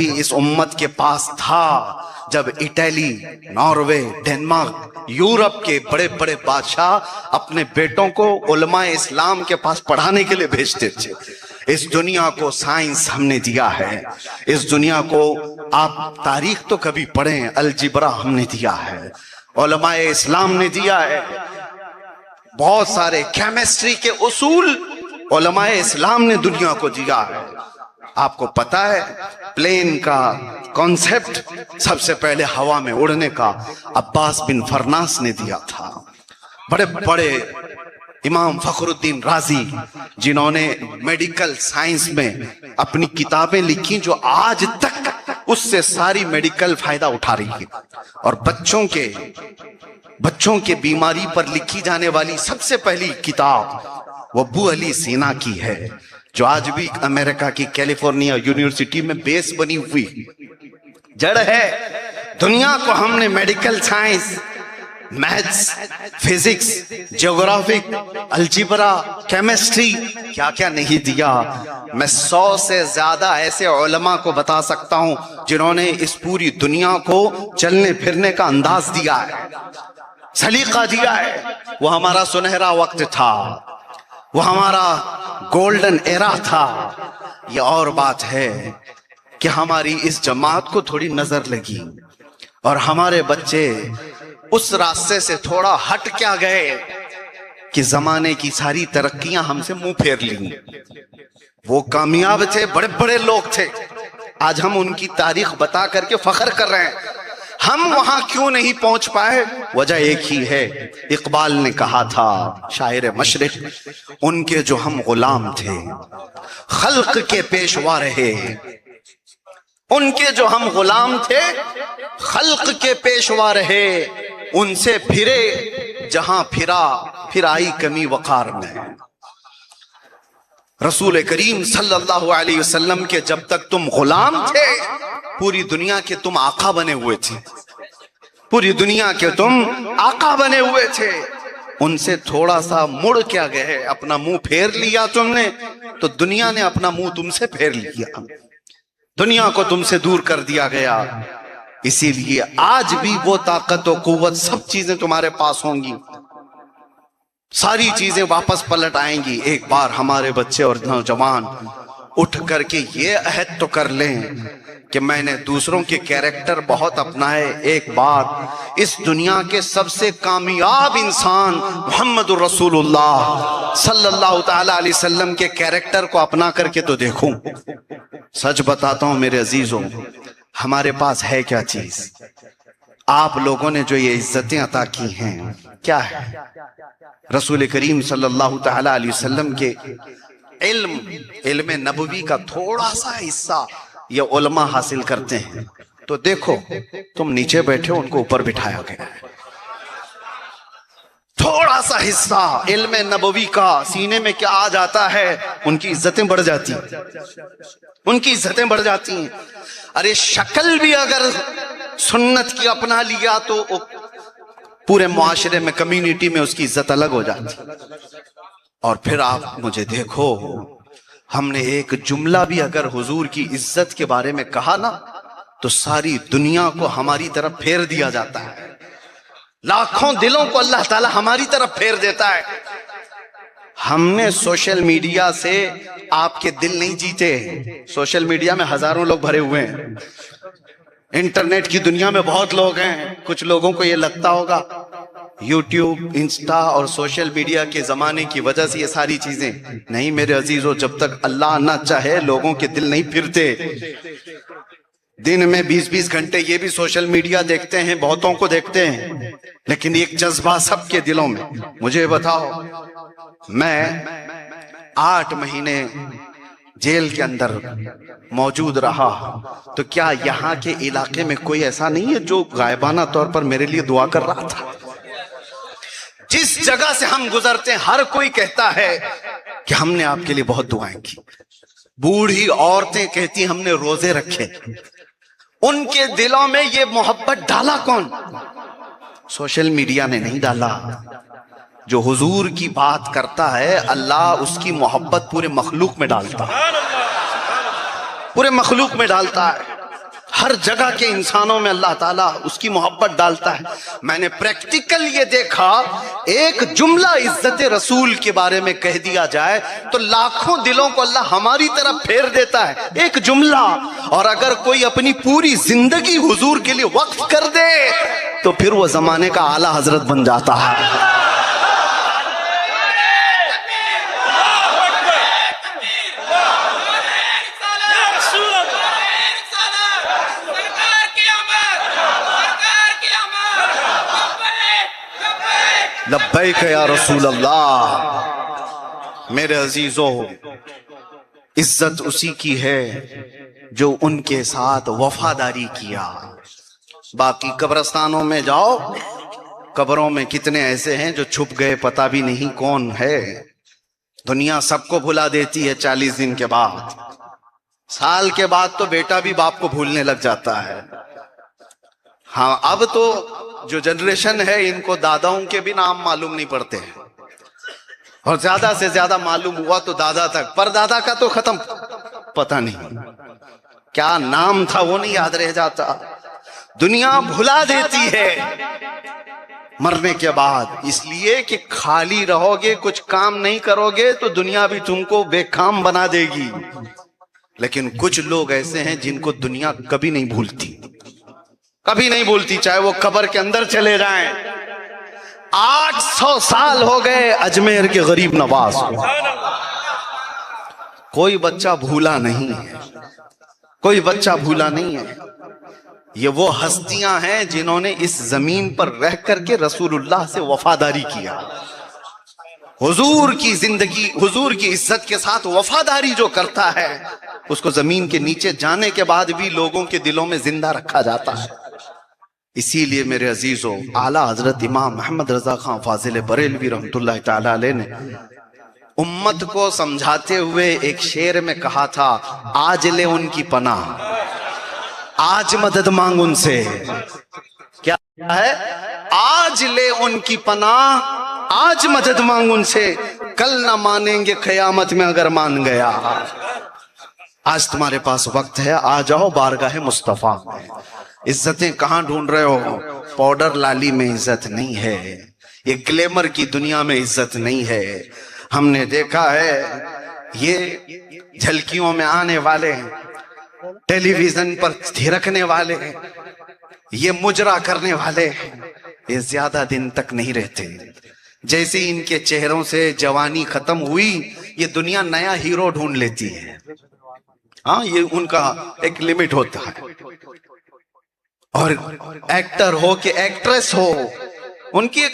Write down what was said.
بھی اس امت کے پاس تھا جب اٹلی، ناروے، ڈنمارک، یورپ کے بڑے بڑے بادشاہ اپنے بیٹوں کو علماء اسلام کے پاس پڑھانے کے لیے بھیجتے تھے۔ اس دنیا کو سائنس ہم نے دیا ہے، اس دنیا کو آپ تاریخ تو کبھی پڑھیں، الجبرا ہم نے دیا ہے، علماء اسلام نے دیا ہے، بہت سارے کیمسٹری کے اصول علماء اسلام نے دنیا کو دیا ہے۔ آپ کو پتا ہے پلین کا کانسیپٹ سب سے پہلے ہوا میں اڑنے کا عباس بن فرناس نے دیا تھا۔ بڑے بڑے امام فخر الدین رازی جنہوں نے میڈیکل سائنس میں اپنی کتابیں لکھی جو آج تک اس سے ساری میڈیکل فائدہ اٹھا رہی ہے، اور بچوں کے بیماری پر لکھی جانے والی سب سے پہلی کتاب وہ ابو علی سینا کی ہے، جو آج بھی امریکہ کی کیلیفورنیا یونیورسٹی میں بیس بنی ہوئی جڑ ہے۔ دنیا کو ہم نے medical science, maths, physics, geographic, algebra, chemistry کیا کیا نہیں دیا۔ میں 100 سے زیادہ ایسے علماء کو بتا سکتا ہوں جنہوں نے اس پوری دنیا کو چلنے پھرنے کا انداز دیا ہے، سلیقہ دیا ہے۔ وہ ہمارا سنہرا وقت تھا، وہ ہمارا گولڈن ایرا تھا۔ یہ اور بات ہے کہ ہماری اس جماعت کو تھوڑی نظر لگی اور ہمارے بچے اس راستے سے تھوڑا ہٹ کیا گئے کہ زمانے کی ساری ترقیاں ہم سے منہ پھیر لیں۔ وہ کامیاب تھے، بڑے بڑے لوگ تھے، آج ہم ان کی تاریخ بتا کر کے فخر کر رہے ہیں۔ ہم وہاں کیوں نہیں پہنچ پائے؟ وجہ ایک ہی ہے، اقبال نے کہا تھا، شاعر مشرق، ان کے جو ہم غلام تھے خلق کے پیشوا رہے، ان کے جو ہم غلام تھے خلق کے پیشوا رہے، ان سے پھرے جہاں پھرا، پھر آئی کمی وقار میں۔ رسول کریم صلی اللہ علیہ وسلم کے جب تک تم غلام تھے پوری دنیا کے تم آقا بنے ہوئے تھے، پوری دنیا کے تم آقا بنے ہوئے تھے۔ ان سے تھوڑا سا مڑ کیا گئے، اپنا منہ پھیر لیا تم نے تو دنیا نے اپنا منہ تم سے پھیر لیا، دنیا کو تم سے دور کر دیا گیا۔ اسی لیے آج بھی وہ طاقت و قوت سب چیزیں تمہارے پاس ہوں گی، ساری چیزیں واپس پلٹ آئیں گی۔ ایک بار ہمارے بچے اور نوجوان اٹھ کر کے یہ عہد تو کر لیں کہ میں نے دوسروں کے کیریکٹر بہت اپنائے، ایک بار اس دنیا کے سب سے کامیاب انسان محمد الرسول اللہ صلی اللہ تعالی علیہ وسلم کے کیریکٹر کو اپنا کر کے تو دیکھوں۔ سچ بتاتا ہوں میرے عزیزوں، ہمارے پاس ہے کیا چیز؟ آپ لوگوں نے جو یہ عزتیں عطا کی ہیں کیا ہے؟ رسول کریم صلی اللہ تعالی علیہ وسلم کے علم نبوی کا تھوڑا سا حصہ یہ علماء حاصل کرتے ہیں، تو دیکھو تم نیچے بیٹھے ان کو اوپر بٹھایا گیا ہے۔ تھوڑا سا حصہ علم نبوی کا سینے میں کیا آ جاتا ہے، ان کی عزتیں بڑھ جاتی ہیں، ان کی عزتیں بڑھ جاتی ہیں۔ ارے شکل بھی اگر سنت کی اپنا لیا تو پورے معاشرے میں، کمیونٹی میں اس کی عزت الگ ہو جاتی۔ اور پھر آپ مجھے دیکھو، ہم نے ایک جملہ بھی اگر حضور کی عزت کے بارے میں کہا نا تو ساری دنیا کو ہماری طرف پھیر دیا جاتا ہے، لاکھوں دلوں کو اللہ تعالی ہماری طرف پھیر دیتا ہے۔ ہم نے سوشل میڈیا سے آپ کے دل نہیں جیتے، سوشل میڈیا میں ہزاروں لوگ بھرے ہوئے ہیں، انٹرنیٹ کی دنیا میں بہت لوگ ہیں۔ کچھ لوگوں کو یہ لگتا ہوگا یوٹیوب، انسٹا اور سوشل میڈیا کے زمانے کی وجہ سے یہ ساری چیزیں، نہیں میرے عزیزو، جب تک اللہ نہ چاہے لوگوں کے دل نہیں پھرتے۔ دن میں 20-20 گھنٹے یہ بھی سوشل میڈیا دیکھتے ہیں، بہتوں کو دیکھتے ہیں، لیکن ایک جذبہ سب کے دلوں میں۔ مجھے بتاؤ، میں 8 مہینے جیل کے اندر موجود رہا تو کیا یہاں کے علاقے میں کوئی ایسا نہیں ہے جو غائبانہ طور پر میرے لیے دعا کر رہا تھا؟ جس جگہ سے ہم گزرتے ہیں ہر کوئی کہتا ہے کہ ہم نے آپ کے لیے بہت دعائیں کی۔ بوڑھی عورتیں کہتی ہم نے روزے رکھے۔ ان کے دلوں میں یہ محبت ڈالا کون؟ سوشل میڈیا نے نہیں ڈالا۔ جو حضور کی بات کرتا ہے اللہ اس کی محبت پورے مخلوق میں ڈالتا ہے، پورے مخلوق میں ڈالتا ہے۔ ہر جگہ کے انسانوں میں اللہ تعالیٰ اس کی محبت ڈالتا ہے. میں نے پریکٹیکل یہ دیکھا، ایک جملہ عزت رسول کے بارے میں کہہ دیا جائے تو لاکھوں دلوں کو اللہ ہماری طرف پھیر دیتا ہے. ایک جملہ، اور اگر کوئی اپنی پوری زندگی حضور کے لیے وقف کر دے تو پھر وہ زمانے کا اعلیٰ حضرت بن جاتا ہے. لبیک یا رسول اللہ. میرے عزیزو، عزت اسی کی ہے جو ان کے ساتھ وفاداری کیا. باقی قبرستانوں میں جاؤ، قبروں میں کتنے ایسے ہیں جو چھپ گئے، پتہ بھی نہیں کون ہے. دنیا سب کو بھلا دیتی ہے 40 دن کے بعد. سال کے بعد تو بیٹا بھی باپ کو بھولنے لگ جاتا ہے. ہاں، اب تو جو جنریشن ہے ان کو داداؤں کے بھی نام معلوم نہیں پڑتے، اور زیادہ سے زیادہ معلوم ہوا تو دادا تک، پر دادا کا تو ختم، پتہ نہیں کیا نام تھا وہ نہیں یاد رہ جاتا. دنیا بھلا دیتی ہے مرنے کے بعد، اس لیے کہ خالی رہو گے، کچھ کام نہیں کرو گے تو دنیا بھی تم کو بے کام بنا دے گی. لیکن کچھ لوگ ایسے ہیں جن کو دنیا کبھی نہیں بھولتی، کبھی نہیں بھولتی، چاہے وہ قبر کے اندر چلے جائیں. 800 سال ہو گئے اجمیر کے غریب نواز کو، کوئی بچہ بھولا نہیں ہے، کوئی بچہ بھولا نہیں ہے. یہ وہ ہستیاں ہیں جنہوں نے اس زمین پر رہ کر کے رسول اللہ سے وفاداری کیا. حضور کی زندگی، حضور کی عزت کے ساتھ وفاداری جو کرتا ہے اس کو زمین کے نیچے جانے کے بعد بھی لوگوں کے دلوں میں زندہ رکھا جاتا ہے. اسی لیے میرے عزیزو، اعلیٰ حضرت امام محمد رضا خان فاضل بریلوی رحمت اللہ تعالی علیہ نے امت کو سمجھاتے ہوئے ایک شعر میں کہا تھا، آج لے ان کی پناہ، آج مدد مانگ ان سے. کیا ہے؟ آج لے ان کی پناہ، آج مدد مانگ ان سے، کل نہ مانیں گے قیامت میں اگر مان گیا. آج تمہارے پاس وقت ہے، آ جاؤ بارگاہ مصطفیٰ میں. عزتیں کہاں ڈھونڈ رہے ہو؟ پاؤڈر لالی میں عزت نہیں ہے، یہ گلیمر کی دنیا میں عزت نہیں ہے. ہم نے دیکھا ہے یہ جھلکیوں میں آنے والے، ٹیلی ویژن پر تھرکنے والے، یہ مجرا کرنے والے، یہ زیادہ دن تک نہیں رہتے. جیسے ان کے چہروں سے جوانی ختم ہوئی، یہ دنیا نیا ہیرو ڈھونڈ لیتی ہے. ہاں، یہ ان کا ایک لمٹ ہوتا ہے. اور ایکٹر ہو کہ ایکٹریس ہو، ان کی ایک